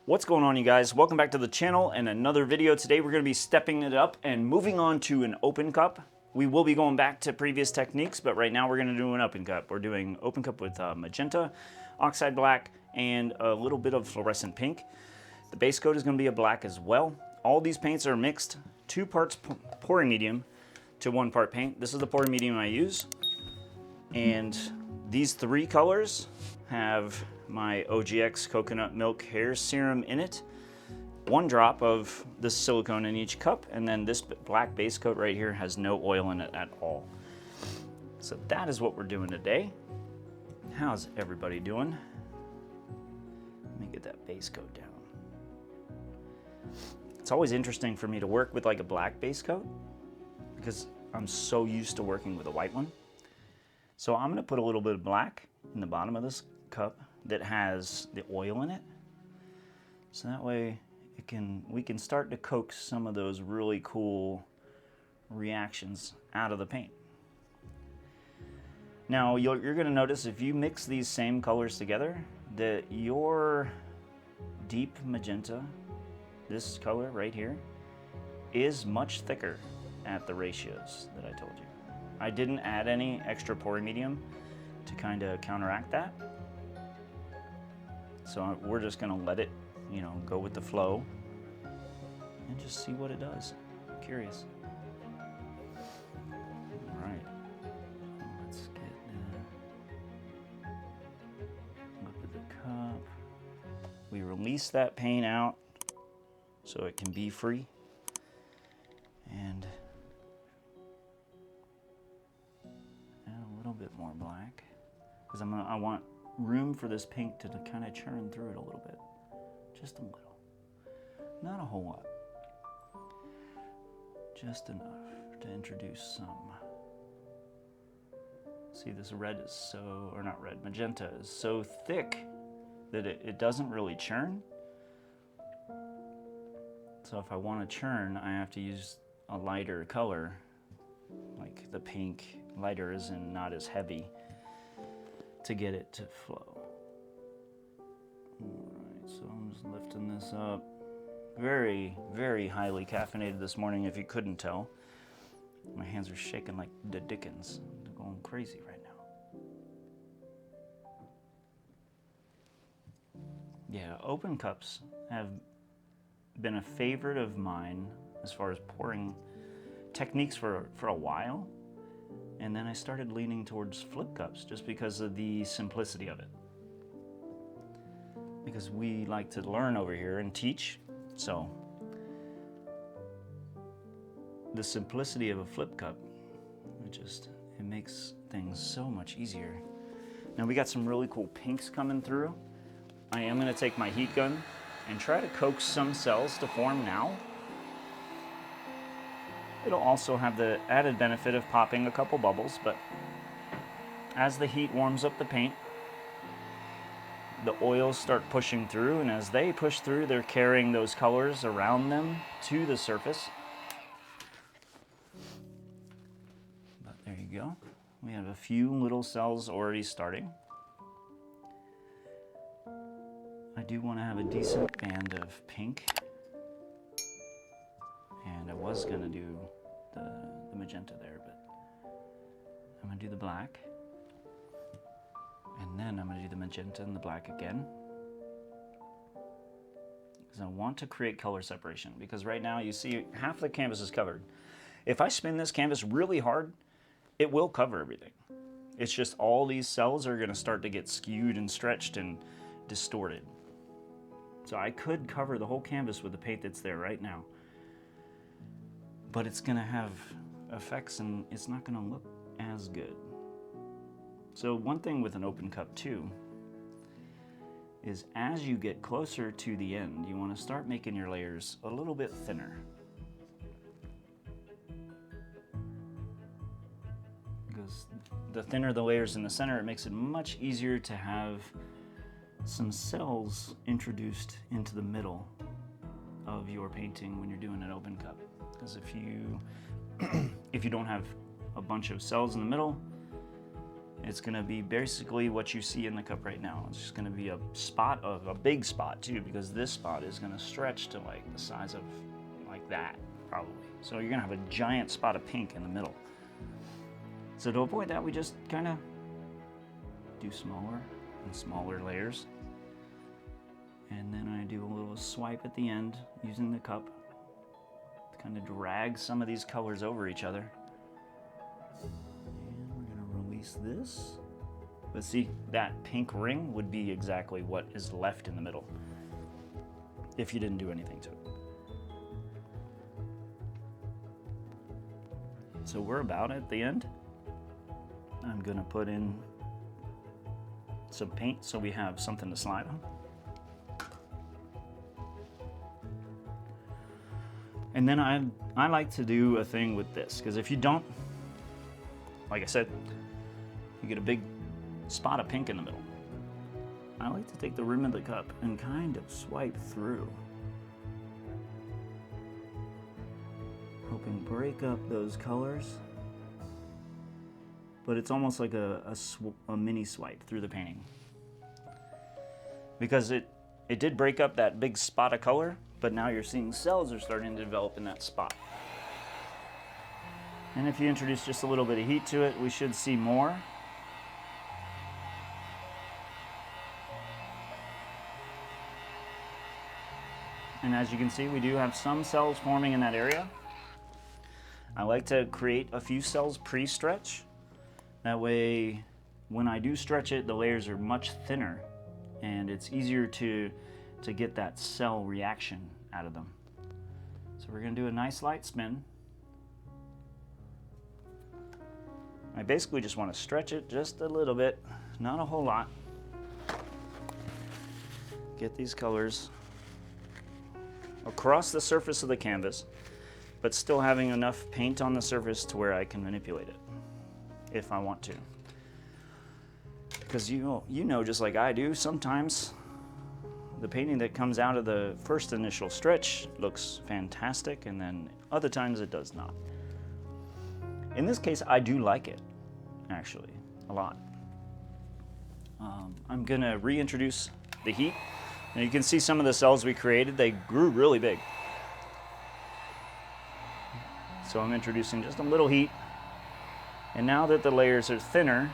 What's going on, you guys? Welcome back to the channel and another video. Today we're going to be stepping it up and moving on to an open cup. We will be going back to previous techniques, but right now we're going to do an open cup. We're doing open cup with magenta, oxide black, and a little bit of fluorescent pink. The base coat is going to be a black as well. All these paints are mixed 2 parts pouring medium to 1 part paint. This is the pouring medium I use. And these 3 colors have my OGX coconut milk hair serum in it, 1 drop of this silicone in each cup, and then this black base coat right here has no oil in it at all. So that is what we're doing today. How's everybody doing? Let me get that base coat down. It's always interesting for me to work with like a black base coat because I'm so used to working with a white one. So I'm going to put a little bit of black in the bottom of this cup that has the oil in it, so that way we can start to coax some of those really cool reactions out of the paint. Now you're going to notice if you mix these same colors together that your deep magenta, this color right here, is much thicker at the ratios that I told you. I didn't add any extra pouring medium to kind of counteract that. So we're just gonna let it, go with the flow and just see what it does. I'm curious. All right, let's get look at the cup. We release that paint out so it can be free, and add a little bit more black because I want room for this pink to kind of churn through it a little bit. Just a little. Not a whole lot. Just enough to introduce some. See, this red is so, or not red, magenta is so thick that it doesn't really churn. So if I want to churn, I have to use a lighter color, like the pink. Lighter is in not as heavy, to get it to flow. Alright, so I'm just lifting this up. Very, very highly caffeinated this morning, if you couldn't tell. My hands are shaking like the dickens. They're going crazy right now. Yeah, open cups have been a favorite of mine as far as pouring techniques for a while. And then I started leaning towards flip cups just because of the simplicity of it. Because we like to learn over here and teach, so the simplicity of a flip cup, it makes things so much easier. Now we got some really cool pinks coming through. I am going to take my heat gun and try to coax some cells to form now. It'll also have the added benefit of popping a couple bubbles, but as the heat warms up the paint, the oils start pushing through, and as they push through, they're carrying those colors around them to the surface. But there you go. We have a few little cells already starting. I do want to have a decent band of pink. And I was going to do the magenta there, but I'm going to do the black. And then I'm going to do the magenta and the black again. Because I want to create color separation. Because right now you see half the canvas is covered. If I spin this canvas really hard, it will cover everything. It's just all these cells are going to start to get skewed and stretched and distorted. So I could cover the whole canvas with the paint that's there right now. But it's going to have effects and it's not going to look as good. So one thing with an open cup too is as you get closer to the end, you want to start making your layers a little bit thinner. Because the thinner the layers in the center, it makes it much easier to have some cells introduced into the middle of your painting when you're doing an open cup. Because if you don't have a bunch of cells in the middle, It's gonna be basically what you see in the cup right now. It's just gonna be a spot of a big spot too, because this spot is gonna stretch to like the size of like that probably. So you're gonna have a giant spot of pink in the middle. So to avoid that, we just kind of do smaller and smaller layers. And then I do a little swipe at the end using the cup to kind of drag some of these colors over each other. And we're gonna release this. But see, that pink ring would be exactly what is left in the middle if you didn't do anything to it. So we're about at the end. I'm gonna put in some paint so we have something to slide on. And then I like to do a thing with this, because if you don't, like I said, you get a big spot of pink in the middle. I like to take the rim of the cup and kind of swipe through, helping break up those colors. But it's almost like a mini swipe through the painting, because it did break up that big spot of color, but now you're seeing cells are starting to develop in that spot. And if you introduce just a little bit of heat to it, we should see more. And as you can see, we do have some cells forming in that area. I like to create a few cells pre-stretch. That way, when I do stretch it, the layers are much thinner and it's easier to get that cell reaction out of them. So we're gonna do a nice light spin. I basically just want to stretch it just a little bit, not a whole lot. Get these colors across the surface of the canvas, but still having enough paint on the surface to where I can manipulate it if I want to. Because you know just like I do, sometimes the painting that comes out of the first initial stretch looks fantastic, and then other times it does not. In this case, I do like it, actually, a lot. I'm gonna reintroduce the heat. And you can see some of the cells we created, they grew really big. So I'm introducing just a little heat. And now that the layers are thinner,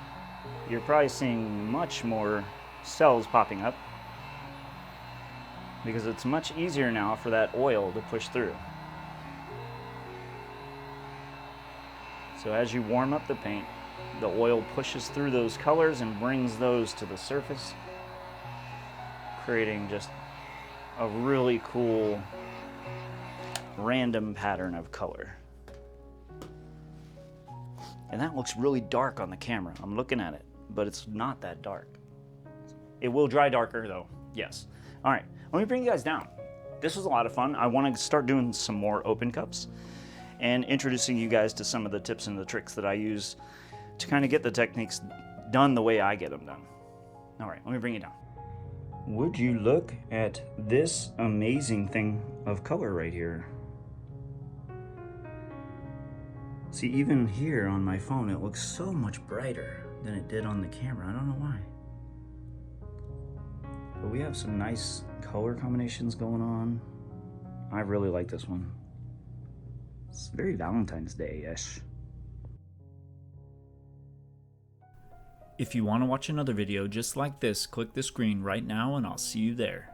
you're probably seeing much more cells popping up, because it's much easier now for that oil to push through. So as you warm up the paint, the oil pushes through those colors and brings those to the surface, creating just a really cool random pattern of color. And that looks really dark on the camera. I'm looking at it, but it's not that dark. It will dry darker though, yes. All right, let me bring you guys down. This was a lot of fun. I want to start doing some more open cups and introducing you guys to some of the tips and the tricks that I use to kind of get the techniques done the way I get them done. All right, let me bring you down. Would you look at this amazing thing of color right here? See, even here on my phone, it looks so much brighter than it did on the camera. I don't know why. But we have some nice color combinations going on. I really like this one. It's very Valentine's Day-ish. If you want to watch another video just like this, click the screen right now and I'll see you there.